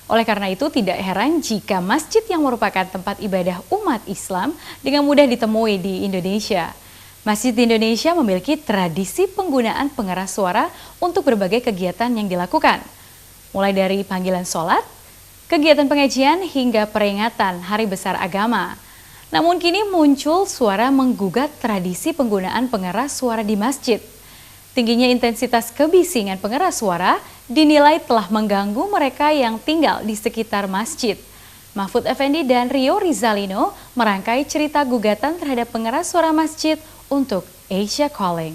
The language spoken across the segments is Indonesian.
Oleh karena itu, tidak heran jika masjid yang merupakan tempat ibadah umat Islam dengan mudah ditemui di Indonesia. Masjid di Indonesia memiliki tradisi penggunaan pengeras suara untuk berbagai kegiatan yang dilakukan. Mulai dari panggilan sholat, kegiatan pengajian hingga peringatan Hari Besar Agama. Namun kini muncul suara menggugat tradisi penggunaan pengeras suara di masjid. Tingginya intensitas kebisingan pengeras suara dinilai telah mengganggu mereka yang tinggal di sekitar masjid. Mahfud Effendi dan Rio Rizalino merangkai cerita gugatan terhadap pengeras suara masjid untuk Asia Calling.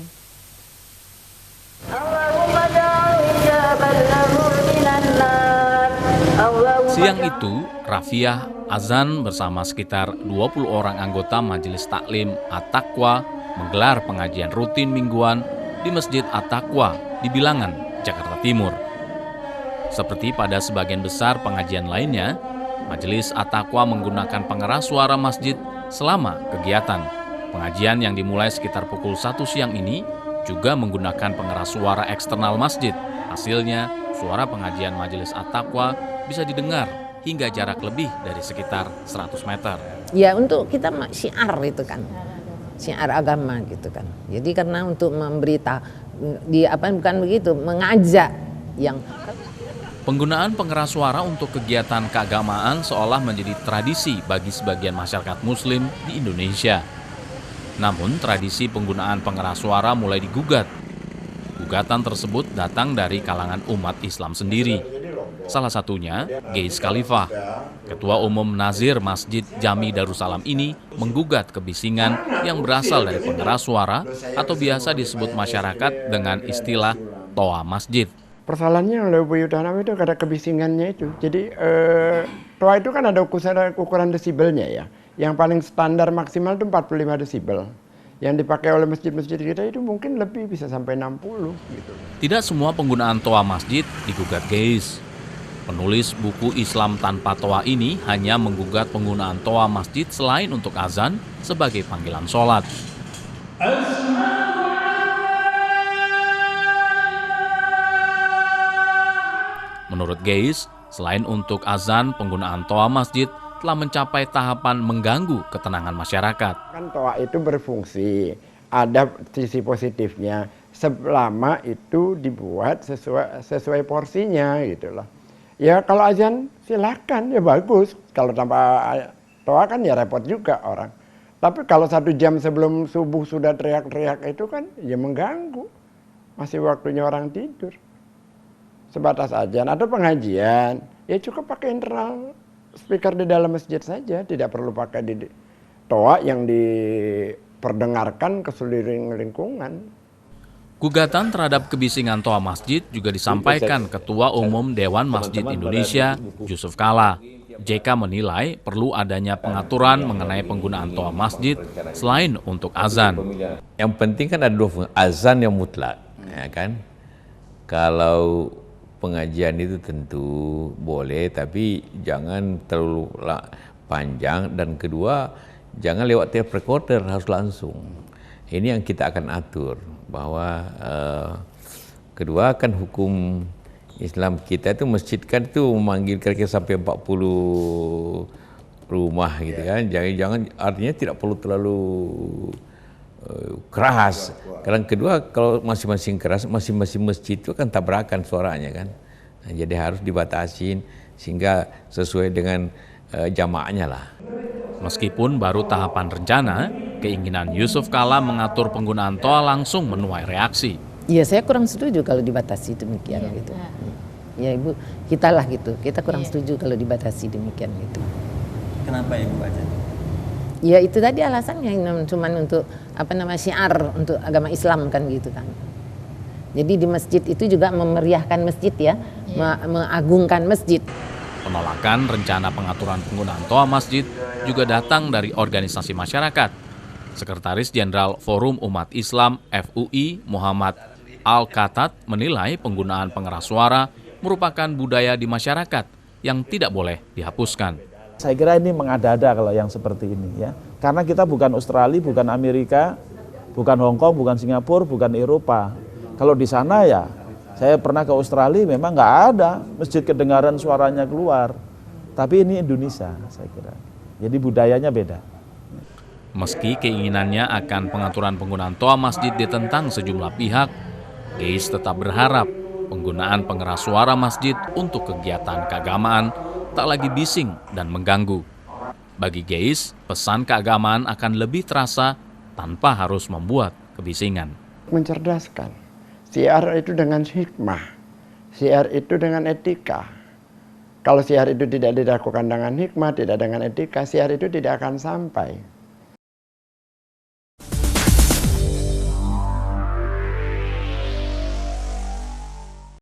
Siang itu, Rafiah azan bersama sekitar 20 orang anggota Majelis Taklim At-Taqwa menggelar pengajian rutin mingguan di Masjid At-Taqwa di Bilangan, Jakarta Timur. Seperti pada sebagian besar pengajian lainnya, Majelis At-Taqwa menggunakan pengeras suara masjid selama kegiatan. Pengajian yang dimulai sekitar pukul 1 siang ini juga menggunakan pengeras suara eksternal masjid. Hasilnya, suara pengajian Majelis At-Taqwa bisa didengar hingga jarak lebih dari sekitar 100 meter. Ya, untuk kita syiar itu kan. Syiar agama gitu kan. Jadi karena untuk bukan begitu, mengajak yang penggunaan pengeras suara untuk kegiatan keagamaan seolah menjadi tradisi bagi sebagian masyarakat muslim di Indonesia. Namun tradisi penggunaan pengeras suara mulai digugat. Gugatan tersebut datang dari kalangan umat Islam sendiri. Salah satunya Geis Khalifah. Ketua Umum Nazir Masjid Jami Darussalam ini menggugat kebisingan yang berasal dari pengeras suara atau biasa disebut masyarakat dengan istilah toa masjid. Persoalannya oleh Bu Yudhanam itu ada kebisingannya itu. Jadi toa itu kan ada ukuran desibelnya ya. Yang paling standar maksimal itu 45 desibel. Yang dipakai oleh masjid-masjid kita itu mungkin lebih, bisa sampai 60 gitu. Tidak semua penggunaan toa masjid digugat Geis. Penulis buku Islam Tanpa Toa ini hanya menggugat penggunaan toa masjid selain untuk azan sebagai panggilan sholat. Menurut Geis, selain untuk azan, penggunaan toa masjid telah mencapai tahapan mengganggu ketenangan masyarakat. Kan toa itu berfungsi, ada sisi positifnya selama itu dibuat sesuai porsinya gitu loh. Ya kalau azan silakan, ya bagus. Kalau tanpa toa kan ya repot juga orang. Tapi kalau 1 jam sebelum subuh sudah teriak-teriak itu kan ya mengganggu. Masih waktunya orang tidur. Sebatas azan atau pengajian, ya cukup pakai internal speaker di dalam masjid saja. Tidak perlu pakai di toa yang diperdengarkan ke seluruh lingkungan. Gugatan terhadap kebisingan toa masjid juga disampaikan Ketua Umum Dewan Masjid Indonesia, Yusuf Kala. JK menilai perlu adanya pengaturan mengenai penggunaan toa masjid selain untuk azan. Yang penting kan ada 2 azan yang mutlak, ya kan? Kalau pengajian itu tentu boleh, tapi jangan terlalu panjang, dan kedua jangan lewat tape recorder, harus langsung. Ini yang kita akan atur, bahwa kedua kan hukum Islam kita itu masjid kan itu memanggil kira-kira sampai 40 rumah gitu kan. Jangan artinya tidak perlu terlalu keras. Karena kedua kalau masing-masing keras, masing-masing masjid itu kan tabrakan suaranya kan. Nah, jadi harus dibatasin sehingga sesuai dengan jamaahnya lah. Meskipun baru tahapan rencana, keinginan Yusuf Kala mengatur penggunaan toa langsung menuai reaksi. Iya, saya kurang setuju kalau dibatasi demikian gitu. Ya Ibu, kita lah gitu. Kita kurang setuju kalau dibatasi demikian gitu. Kenapa Ibu baca? Ya itu tadi alasannya, cuman untuk syiar untuk agama Islam kan gitu kan. Jadi di masjid itu juga memeriahkan masjid ya, mengagungkan masjid. Penolakan rencana pengaturan penggunaan toa masjid juga datang dari organisasi masyarakat. Sekretaris Jenderal Forum Umat Islam FUI Muhammad Al-Khatat menilai penggunaan pengeras suara merupakan budaya di masyarakat yang tidak boleh dihapuskan. Saya kira ini mengada-ada kalau yang seperti ini ya. Karena kita bukan Australia, bukan Amerika, bukan Hong Kong, bukan Singapura, bukan Eropa. Kalau di sana ya Saya pernah ke Australia, memang nggak ada masjid kedengaran suaranya keluar. Tapi ini Indonesia, saya kira. Jadi budayanya beda. Meski keinginannya akan pengaturan penggunaan toa masjid ditentang sejumlah pihak, Geis tetap berharap penggunaan pengeras suara masjid untuk kegiatan keagamaan tak lagi bising dan mengganggu. Bagi Geis, pesan keagamaan akan lebih terasa tanpa harus membuat kebisingan. Mencerdaskan. Syiar itu dengan hikmah. Syiar itu dengan etika. Kalau syiar itu tidak dilakukan dengan hikmah, tidak dengan etika, syiar itu tidak akan sampai.